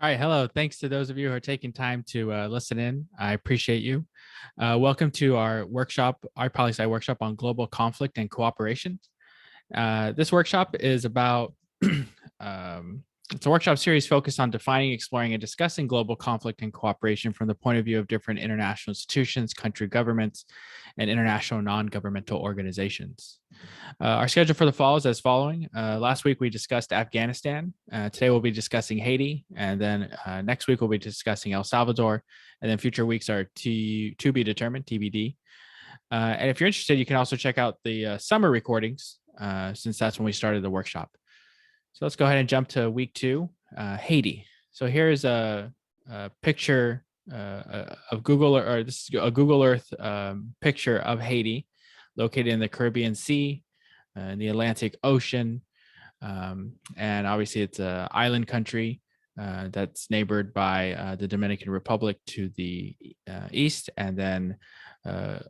All right, hello. Thanks to those of you who are taking time to listen in. I appreciate you. Welcome to our workshop, our poli sci workshop on global conflict and cooperation. This workshop is about it's a workshop series focused on defining, exploring, and discussing global conflict and cooperation from the point of view of different international institutions, country governments, and international non-governmental organizations. Our schedule for the fall is as following. Last week we discussed Afghanistan. Today we'll be discussing Haiti, and then next week we'll be discussing El Salvador, and then future weeks are to be determined, TBD. And if you're interested, you can also check out the summer recordings since that's when we started the workshop. So let's go ahead and jump to week 2, Haiti. So here's a picture of Google, or this is a Google Earth picture of Haiti, located in the Caribbean Sea, in the Atlantic Ocean. And obviously it's an island country that's neighbored by the Dominican Republic to the east, and then a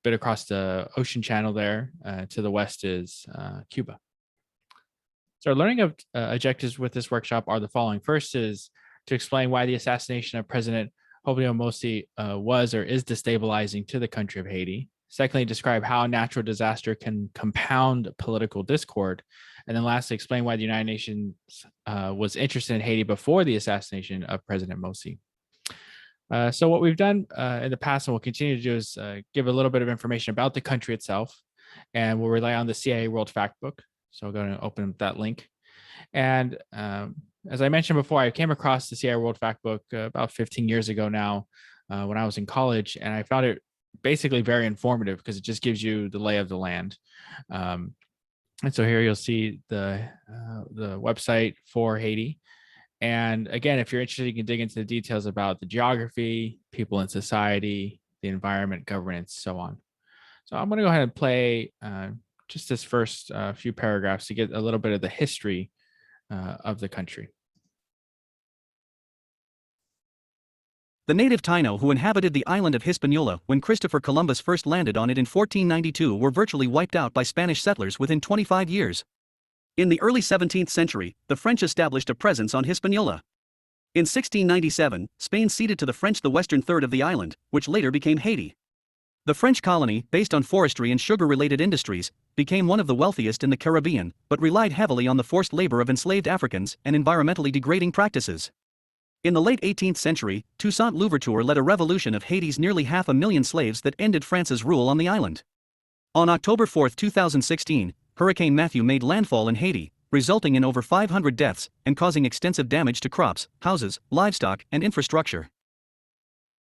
bit across the ocean channel there to the west is Cuba. So our learning objectives with this workshop are the following. First is to explain why the assassination of President Jovenel Moïse was or is destabilizing to the country of Haiti. Secondly, describe how natural disaster can compound political discord. And then lastly, explain why the United Nations was interested in Haiti before the assassination of President Moïse. So what we've done in the past and we'll continue to do is give a little bit of information about the country itself, and we'll rely on the CIA World Factbook. So I'm going to open up that link. And as I mentioned before, I came across the CIA World Factbook about 15 years ago now when I was in college, and I found it basically very informative because it just gives you the lay of the land. And so here you'll see the website for Haiti. And again, if you're interested, you can dig into the details about the geography, people in society, the environment, governance, so on. So I'm going to go ahead and play just this first few paragraphs to get a little bit of the history of the country. The native Taino who inhabited the island of Hispaniola when Christopher Columbus first landed on it in 1492 were virtually wiped out by Spanish settlers within 25 years. In the early 17th century, the French established a presence on Hispaniola. In 1697, Spain ceded to the French the western third of the island, which later became Haiti. The French colony, based on forestry and sugar-related industries, became one of the wealthiest in the Caribbean, but relied heavily on the forced labor of enslaved Africans and environmentally degrading practices. In the late 18th century, Toussaint Louverture led a revolution of Haiti's nearly 500,000 slaves that ended France's rule on the island. On October 4, 2016, Hurricane Matthew made landfall in Haiti, resulting in over 500 deaths and causing extensive damage to crops, houses, livestock, and infrastructure.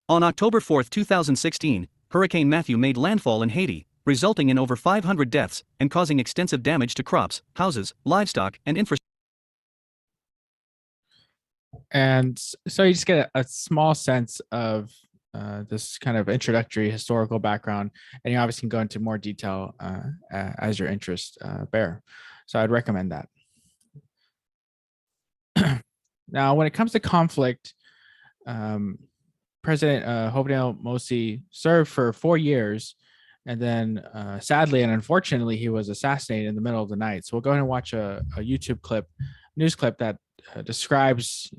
On October 4, 2016, Hurricane Matthew made landfall in Haiti, resulting in over 500 deaths and causing extensive damage to crops, houses, livestock, and infrastructure. And so you just get a small sense of this kind of introductory historical background, and you obviously can go into more detail as your interests bear. So I'd recommend that. Now, when it comes to conflict, President Jovenel Moïse served for 4 years, and then sadly and unfortunately, he was assassinated in the middle of the night. So we'll go ahead and watch a YouTube clip, news clip that describes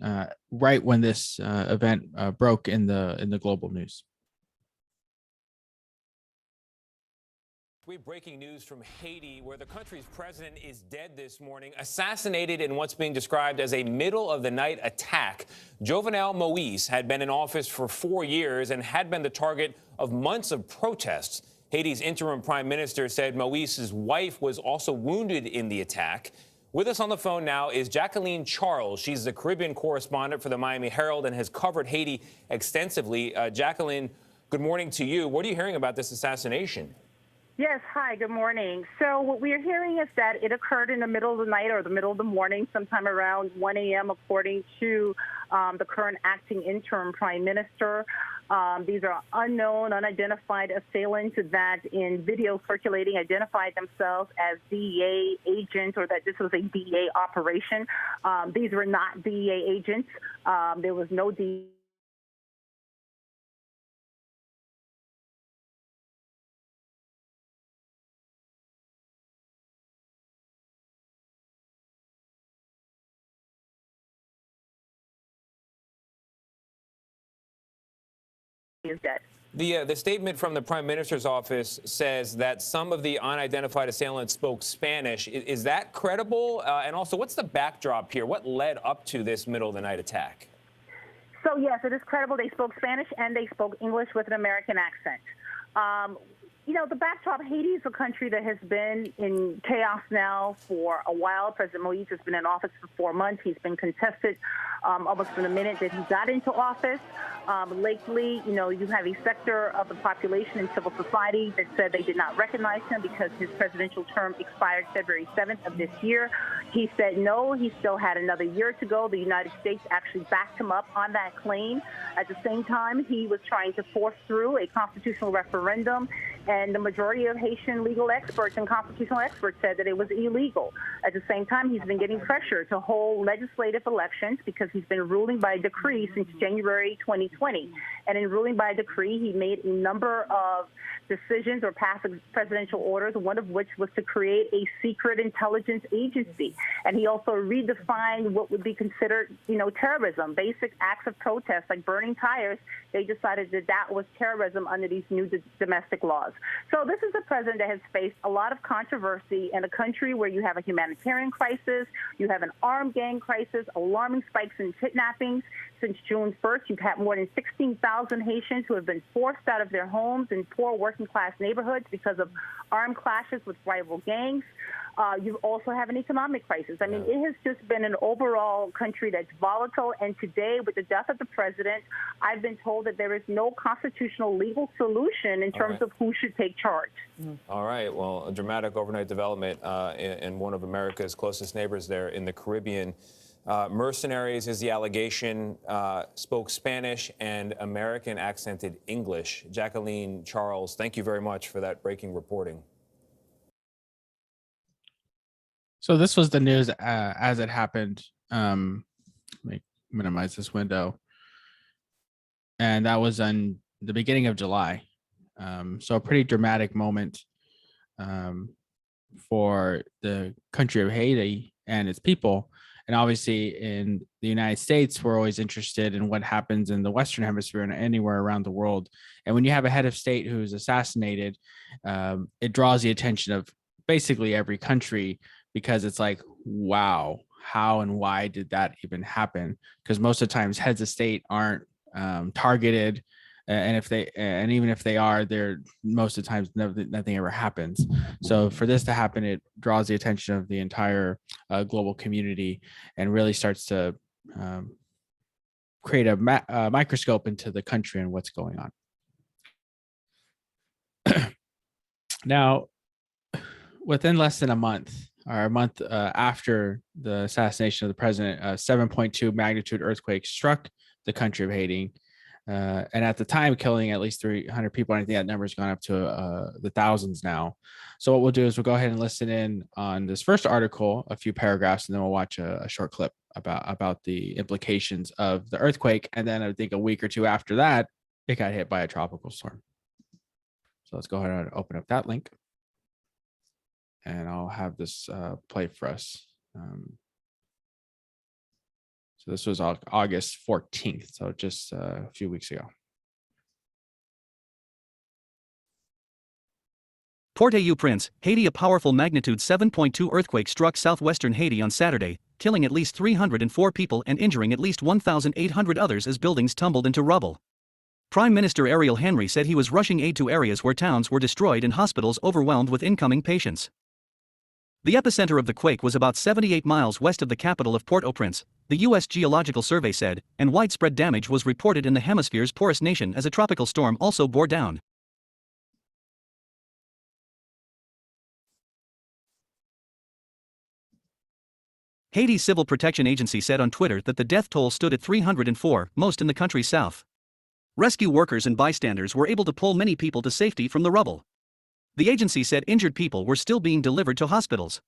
right when this event broke in the global news. Breaking news from Haiti, where the country's president is dead this morning, assassinated in what's being described as a middle-of-the-night attack. Jovenel Moïse had been in office for 4 years and had been the target of months of protests. Haiti's interim prime minister said Moïse's wife was also wounded in the attack. With us on the phone now is Jacqueline Charles. She's the Caribbean correspondent for the Miami Herald and has covered Haiti extensively. Jacqueline, good morning to you. What are you hearing about this assassination? Yes, hi, good morning. So what we are hearing is that it occurred in the middle of the night or the middle of the morning, sometime around 1 a.m., according to the current acting interim prime minister. These are unknown, unidentified assailants that in video circulating identified themselves as DEA agents, or that this was a DEA operation. These were not DEA agents. There was no DEA is dead. The statement from the Prime Minister's office says that some of the unidentified assailants spoke Spanish. Is that credible? And also, what's the backdrop here? What led up to this middle-of-the-night attack? So, yes, it is credible. They spoke Spanish and they spoke English with an American accent. You know, the backdrop, Haiti is a country that has been in chaos now for a while. President Moïse has been in office for 4 months. He's been contested almost from the minute that he got into office. Lately, you know, you have a sector of the population in civil society that said they did not recognize him because his presidential term expired February 7th of this year. He said no, he still had another year to go. The United States actually backed him up on that claim. At the same time, he was trying to force through a constitutional referendum, and the majority of Haitian legal experts and constitutional experts said that it was illegal. At the same time, he's been getting pressure to hold legislative elections because he's been ruling by decree since January 2020. And in ruling by decree, he made a number of decisions or passed presidential orders, one of which was to create a secret intelligence agency. And he also redefined what would be considered, you know, terrorism, basic acts of protest like burning tires. They decided that that was terrorism under these new domestic laws. So this is a president that has faced a lot of controversy in a country where you have a humanitarian crisis, you have an armed gang crisis, alarming spikes in kidnappings. Since June 1st, you've had more than 16,000 Haitians who have been forced out of their homes in poor working-class neighborhoods because of armed clashes with rival gangs. You also have an economic crisis. I mean, it has just been an overall country that's volatile. And today, with the death of the president, I've been told that there is no constitutional legal solution in terms of who should take charge. All right. Well, a dramatic overnight development in one of America's closest neighbors there in the Caribbean. Mercenaries, is the allegation, spoke Spanish and American accented English. Jacqueline Charles, thank you very much for that breaking reporting. So this was the news as it happened. Let me minimize this window. And that was on the beginning of July. So a pretty dramatic moment for the country of Haiti and its people. And obviously in the United States, we're always interested in what happens in the Western Hemisphere and anywhere around the world. And when you have a head of state who's assassinated, it draws the attention of basically every country, because it's like, wow, how and why did that even happen? Because most of the times heads of state aren't targeted. And even if they are, they're most of the times nothing ever happens. So for this to happen, it draws the attention of the entire global community and really starts to create a microscope into the country and what's going on. Now, within less than a month, or a month after the assassination of the president, a 7.2 magnitude earthquake struck the country of Haiti. And at the time, killing at least 300 people. I think that number has gone up to the thousands now. So what we'll do is we'll go ahead and listen in on this first article, a few paragraphs, and then we'll watch a short clip about the implications of the earthquake. And then I think a week or two after that, it got hit by a tropical storm. So let's go ahead and open up that link. And I'll have this play for us. So this was August 14th, so just a few weeks ago. Port-au-Prince, Haiti. A powerful magnitude 7.2 earthquake struck southwestern Haiti on Saturday, killing at least 304 people and injuring at least 1,800 others as buildings tumbled into rubble. Prime Minister Ariel Henry said he was rushing aid to areas where towns were destroyed and hospitals overwhelmed with incoming patients. The epicenter of the quake was about 78 miles west of the capital of Port-au-Prince, the U.S. Geological Survey said, and widespread damage was reported in the hemisphere's poorest nation as a tropical storm also bore down. Haiti's Civil Protection Agency said on Twitter that the death toll stood at 304, most in the country's south. Rescue workers and bystanders were able to pull many people to safety from the rubble. The agency said injured people were still being delivered to hospitals.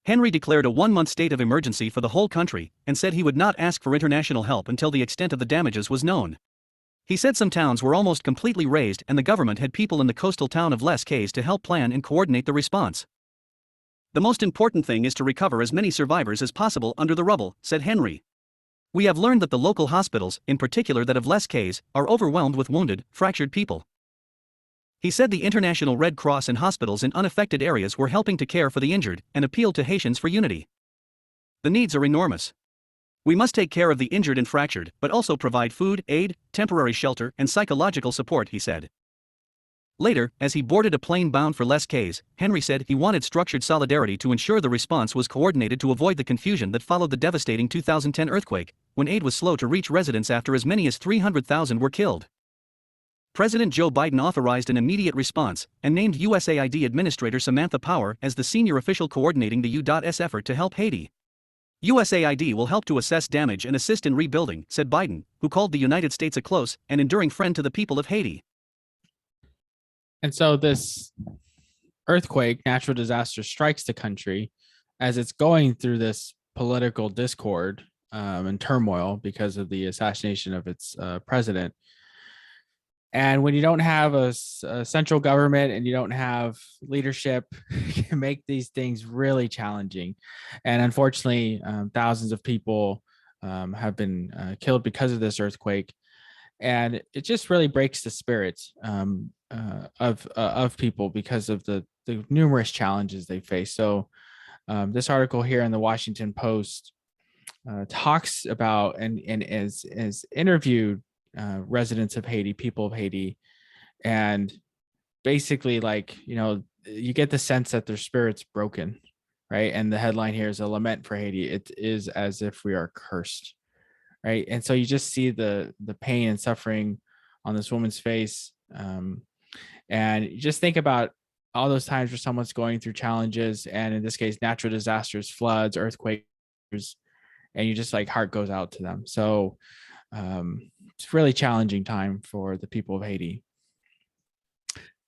Henry declared a one-month state of emergency for the whole country and said he would not ask for international help until the extent of the damages was known. He said some towns were almost completely razed and the government had people in the coastal town of Les Cayes to help plan and coordinate the response. The most important thing is to recover as many survivors as possible under the rubble, said Henry. We have learned that the local hospitals, in particular that of Les Cayes, are overwhelmed with wounded, fractured people. He said the International Red Cross and hospitals in unaffected areas were helping to care for the injured and appealed to Haitians for unity. The needs are enormous. We must take care of the injured and fractured, but also provide food, aid, temporary shelter, and psychological support, he said. Later, as he boarded a plane bound for Les Cayes, Henry said he wanted structured solidarity to ensure the response was coordinated to avoid the confusion that followed the devastating 2010 earthquake, when aid was slow to reach residents after as many as 300,000 were killed. President Joe Biden authorized an immediate response and named USAID Administrator Samantha Power as the senior official coordinating the U.S. effort to help Haiti. USAID will help to assess damage and assist in rebuilding, said Biden, who called the United States a close and enduring friend to the people of Haiti. And so this earthquake, natural disaster, strikes the country as it's going through this political discord and turmoil because of the assassination of its president. And when you don't have a central government and you don't have leadership, you can make these things really challenging. And unfortunately, thousands of people have been killed because of this earthquake. And it just really breaks the spirit of people because of the numerous challenges they face. So this article here in the Washington Post talks about and is interviewed residents of Haiti, people of Haiti, and basically, like, you know, you get the sense that their spirit's broken, right? And the headline here is a lament for Haiti. It is as if we are cursed, right? And so you just see the pain and suffering on this woman's face, and you just think about all those times where someone's going through challenges, and in this case, natural disasters, floods, earthquakes, and you just like heart goes out to them. So it's a really challenging time for the people of Haiti.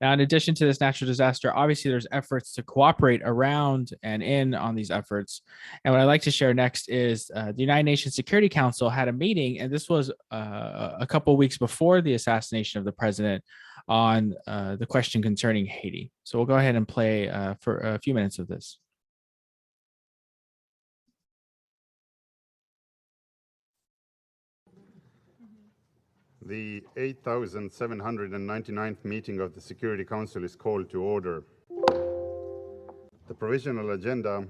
Now, in addition to this natural disaster, obviously there's efforts to cooperate around and in on these efforts. And what I'd like to share next is the United Nations Security Council had a meeting, and this was a couple of weeks before the assassination of the president, on the question concerning Haiti. So we'll go ahead and play for a few minutes of this. The 8,799th meeting of the Security Council is called to order. The provisional agenda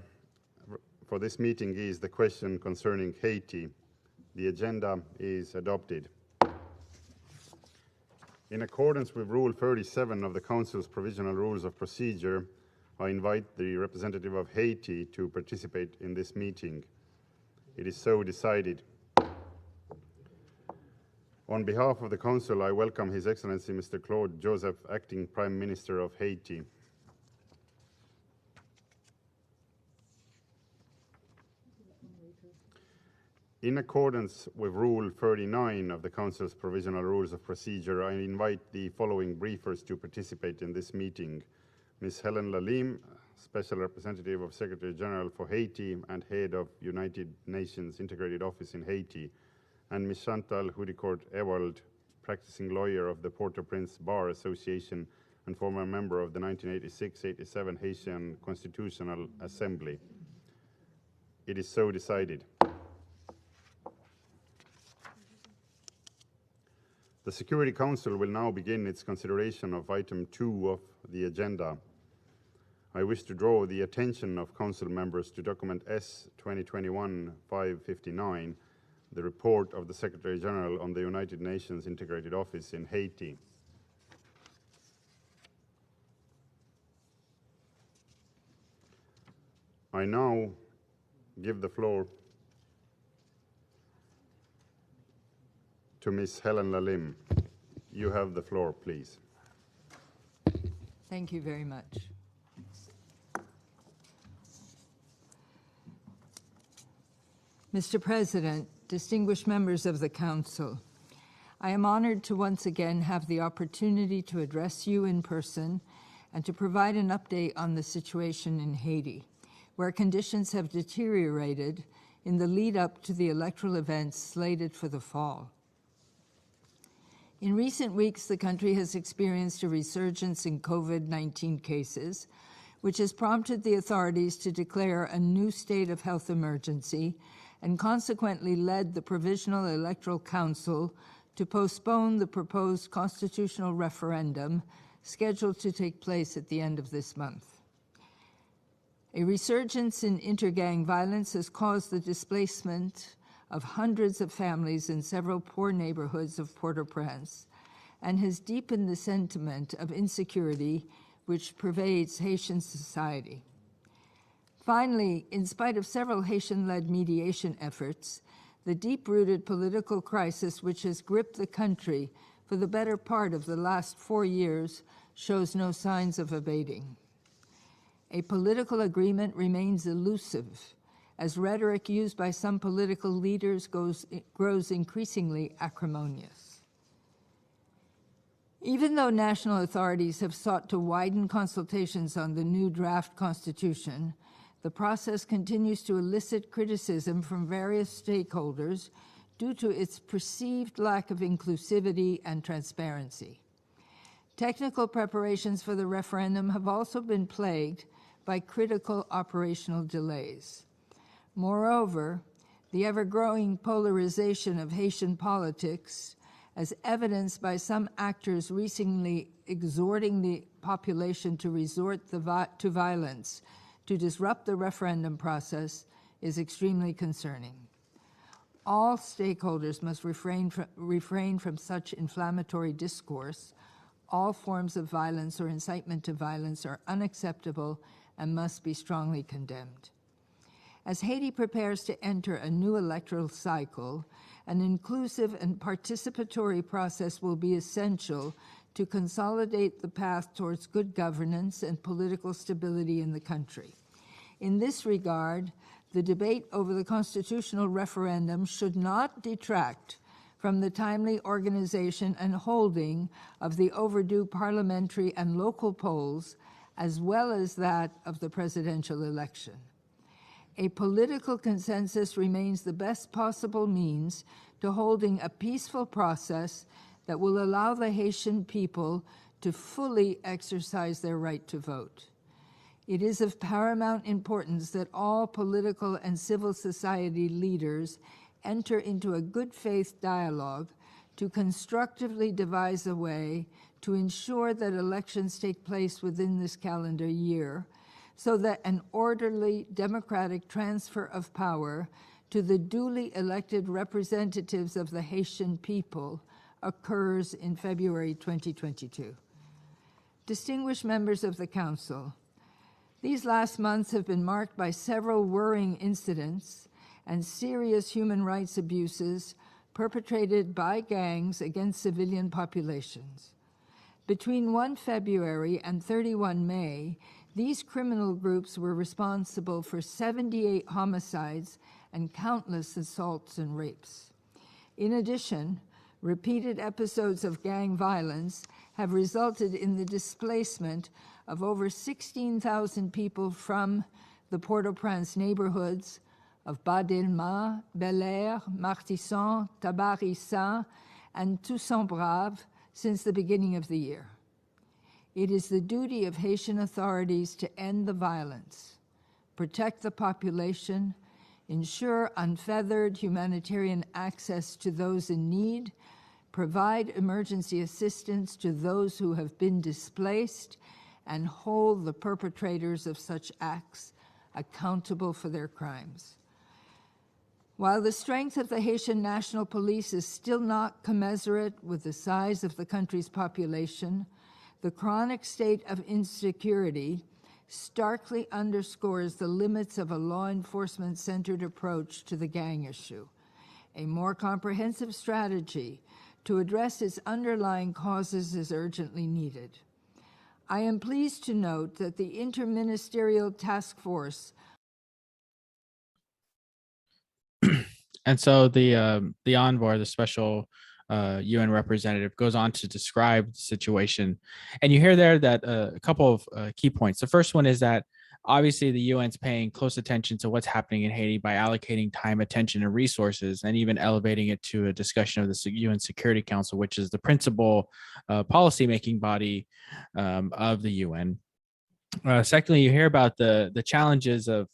for this meeting is the question concerning Haiti. The agenda is adopted. In accordance with Rule 37 of the Council's Provisional Rules of Procedure, I invite the representative of Haiti to participate in this meeting. It is so decided. On behalf of the Council, I welcome His Excellency Mr. Claude Joseph, Acting Prime Minister of Haiti. In accordance with Rule 39 of the Council's Provisional Rules of Procedure, I invite the following briefers to participate in this meeting: Ms. Helen Lalim, Special Representative of Secretary General for Haiti and Head of United Nations Integrated Office in Haiti, and Ms. Chantal Hudicourt-Ewald, practicing lawyer of the Port-au-Prince Bar Association and former member of the 1986-87 Haitian Constitutional Assembly. It is so decided. The Security Council will now begin its consideration of item 2 of the agenda. I wish to draw the attention of Council members to document S 2021-559, the report of the Secretary General on the United Nations Integrated Office in Haiti. I now give the floor to Ms. Helen Lalim. You have the floor, please. Thank you very much. Mr. President, distinguished members of the Council, I am honored to once again have the opportunity to address you in person and to provide an update on the situation in Haiti, where conditions have deteriorated in the lead up to the electoral events slated for the fall. In recent weeks, the country has experienced a resurgence in COVID-19 cases, which has prompted the authorities to declare a new state of health emergency and consequently led the Provisional Electoral Council to postpone the proposed constitutional referendum scheduled to take place at the end of this month. A resurgence in intergang violence has caused the displacement of hundreds of families in several poor neighborhoods of Port-au-Prince and has deepened the sentiment of insecurity which pervades Haitian society. Finally, in spite of several Haitian-led mediation efforts, the deep-rooted political crisis which has gripped the country for the better part of the last 4 years shows no signs of abating. A political agreement remains elusive as rhetoric used by some political leaders grows increasingly acrimonious. Even though national authorities have sought to widen consultations on the new draft constitution, the process continues to elicit criticism from various stakeholders due to its perceived lack of inclusivity and transparency. Technical preparations for the referendum have also been plagued by critical operational delays. Moreover, the ever-growing polarization of Haitian politics, as evidenced by some actors recently exhorting the population to resort to violence to disrupt the referendum process, is extremely concerning. All stakeholders must refrain from such inflammatory discourse. All forms of violence or incitement to violence are unacceptable and must be strongly condemned. As Haiti prepares to enter a new electoral cycle, an inclusive and participatory process will be essential to consolidate the path towards good governance and political stability in the country. In this regard, the debate over the constitutional referendum should not detract from the timely organization and holding of the overdue parliamentary and local polls, as well as that of the presidential election. A political consensus remains the best possible means to holding a peaceful process that will allow the Haitian people to fully exercise their right to vote. It is of paramount importance that all political and civil society leaders enter into a good faith dialogue to constructively devise a way to ensure that elections take place within this calendar year, so that an orderly democratic transfer of power to the duly elected representatives of the Haitian people occurs in February 2022. Distinguished members of the Council, these last months have been marked by several worrying incidents and serious human rights abuses perpetrated by gangs against civilian populations. Between 1 February and 31 May, these criminal groups were responsible for 78 homicides and countless assaults and rapes. In addition, repeated episodes of gang violence have resulted in the displacement of over 16,000 people from the Port-au-Prince neighborhoods of Bas-Delmas, Bel-Air, Martissan, Tabarissa, and Toussaint-Brave since the beginning of the year. It is the duty of Haitian authorities to end the violence, protect the population, ensure unfettered humanitarian access to those in need, provide emergency assistance to those who have been displaced, and hold the perpetrators of such acts accountable for their crimes. While the strength of the Haitian National Police is still not commensurate with the size of the country's population, the chronic state of insecurity starkly underscores the limits of a law enforcement-centered approach to the gang issue. A more comprehensive strategy to address its underlying causes is urgently needed. I am pleased to note that the Interministerial Task Force. And so the envoy, the special UN representative, goes on to describe the situation. And you hear there that a couple of key points. The first one is that obviously the UN's paying close attention to what's happening in Haiti by allocating time, attention, and resources, and even elevating it to a discussion of the UN Security Council, which is the principal policymaking body of the UN. Secondly, you hear about the challenges of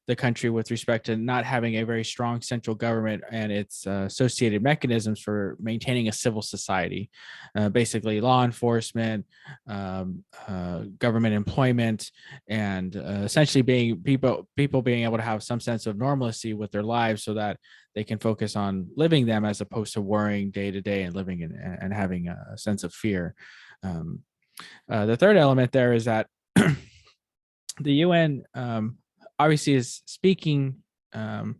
the country with respect to not having a very strong central government and its associated mechanisms for maintaining a civil society, basically law enforcement, government employment, and essentially being people being able to have some sense of normalcy with their lives so that they can focus on living them as opposed to worrying day to day and living in and having a sense of fear. The third element there is that the UN obviously is speaking to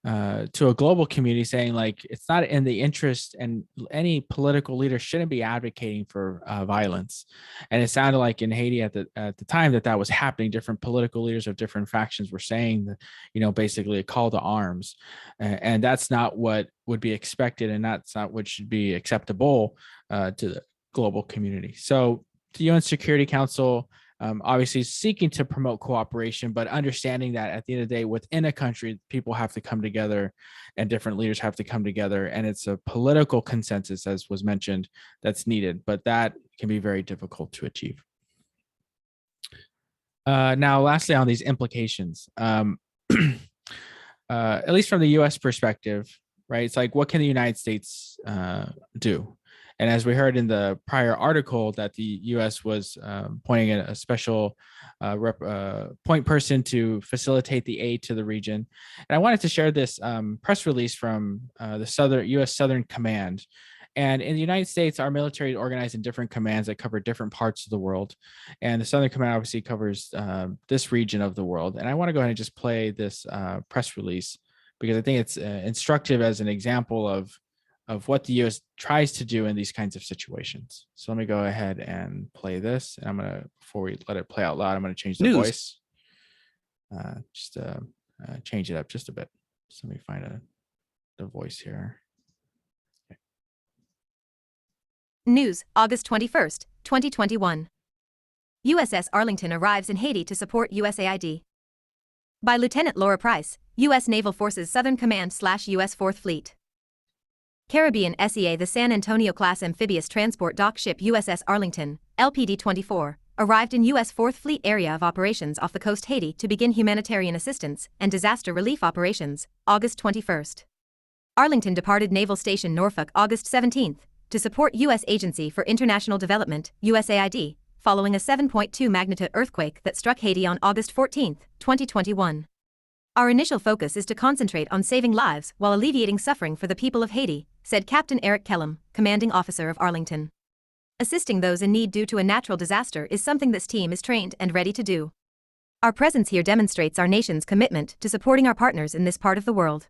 a global community, saying like it's not in the interest, and any political leader shouldn't be advocating for violence. And it sounded like in Haiti at the time that was happening. Different political leaders of different factions were saying that, you know, basically a call to arms, and that's not what would be expected, and that's not what should be acceptable to the global community. So the UN Security Council obviously seeking to promote cooperation, but understanding that at the end of the day, within a country, people have to come together and different leaders have to come together. And it's a political consensus, as was mentioned, that's needed, but that can be very difficult to achieve. Now, lastly, on these implications, at least from the US perspective, right? It's like, what can the United States do? And as we heard in the prior article, that the U.S. was appointing a special point person to facilitate the aid to the region. And I wanted to share this press release from the U.S. Southern Command. And in the United States, our military is organized in different commands that cover different parts of the world. And the Southern Command obviously covers this region of the world. And I want to go ahead and just play this press release because I think it's instructive as an example of what the U.S. tries to do in these kinds of situations. So let me go ahead and play this. And I'm going to, before we let it play out loud, I'm going to change the voice. Change it up just a bit. So let me find the voice here. Okay. News, August 21st, 2021. USS Arlington arrives in Haiti to support USAID. By Lieutenant Laura Price, U.S. Naval Forces Southern Command / U.S. 4th Fleet. Caribbean SEA. The San Antonio-class amphibious transport dock ship USS Arlington, LPD-24, arrived in U.S. 4th Fleet area of operations off the coast Haiti to begin humanitarian assistance and disaster relief operations, August 21st. Arlington departed Naval Station Norfolk August 17th to support U.S. Agency for International Development, USAID, following a 7.2 magnitude earthquake that struck Haiti on August 14th, 2021. Our initial focus is to concentrate on saving lives while alleviating suffering for the people of Haiti, said Captain Eric Kellum, commanding officer of Arlington. Assisting those in need due to a natural disaster is something this team is trained and ready to do. Our presence here demonstrates our nation's commitment to supporting our partners in this part of the world.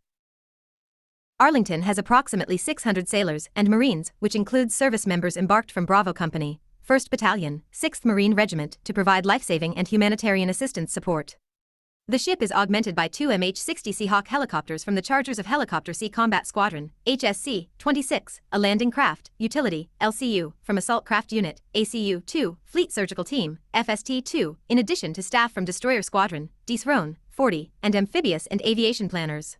Arlington has approximately 600 sailors and Marines, which includes service members embarked from Bravo Company, 1st Battalion, 6th Marine Regiment to provide life-saving and humanitarian assistance support. The ship is augmented by 2 MH-60 Seahawk helicopters from the Chargers of Helicopter Sea Combat Squadron, HSC-26, a landing craft, utility, LCU, from Assault Craft Unit, ACU-2, Fleet Surgical Team, FST-2, in addition to staff from Destroyer Squadron, DSRON, 40, and amphibious and aviation planners.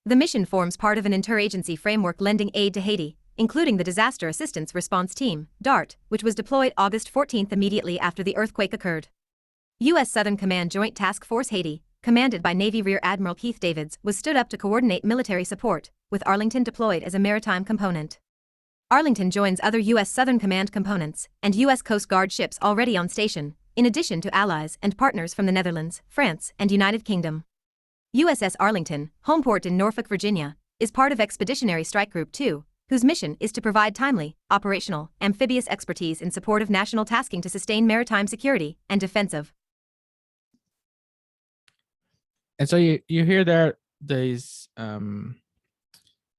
The mission forms part of an interagency framework lending aid to Haiti, including the Disaster Assistance Response Team, DART, which was deployed August 14th immediately after the earthquake occurred. U.S. Southern Command Joint Task Force Haiti, commanded by Navy Rear Admiral Keith Davids, was stood up to coordinate military support, with Arlington deployed as a maritime component. Arlington joins other U.S. Southern Command components and U.S. Coast Guard ships already on station, in addition to allies and partners from the Netherlands, France, and United Kingdom. USS Arlington, homeport in Norfolk, Virginia, is part of Expeditionary Strike Group 2, whose mission is to provide timely, operational, amphibious expertise in support of national tasking to sustain maritime security and defensive. And so you hear there these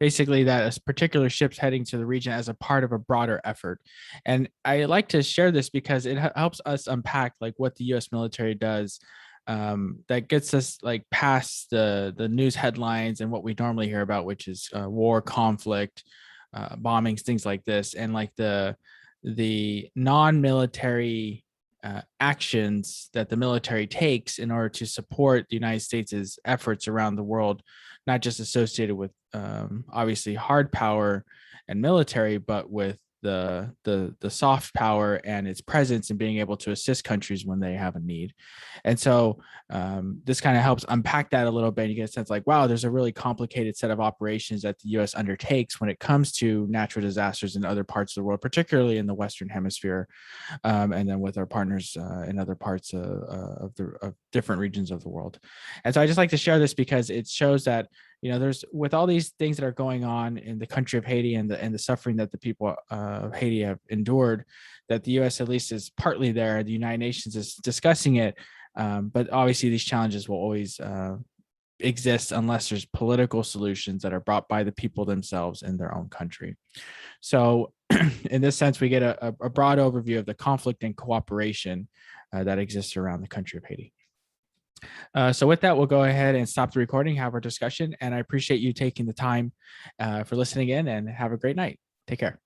basically that a particular ship's heading to the region as a part of a broader effort. And I like to share this because it helps us unpack like what the U.S. military does that gets us like past the news headlines and what we normally hear about, which is war, conflict, bombings, things like this, and like the non-military actions that the military takes in order to support the United States' efforts around the world, not just associated with obviously hard power and military, but with the soft power and its presence in being able to assist countries when they have a need. And so this kind of helps unpack that a little bit. You get a sense like, wow, there's a really complicated set of operations that the U.S. undertakes when it comes to natural disasters in other parts of the world, particularly in the Western Hemisphere, and then with our partners in other parts of different regions of the world. And so I just like to share this because it shows that, you know, there's, with all these things that are going on in the country of Haiti and the suffering that the people of Haiti have endured, that the U.S. at least is partly there. The United Nations is discussing it, but obviously these challenges will always exist unless there's political solutions that are brought by the people themselves in their own country. So in this sense, we get a broad overview of the conflict and cooperation that exists around the country of Haiti. So with that, we'll go ahead and stop the recording, have our discussion, and I appreciate you taking the time for listening in, and have a great night. Take care.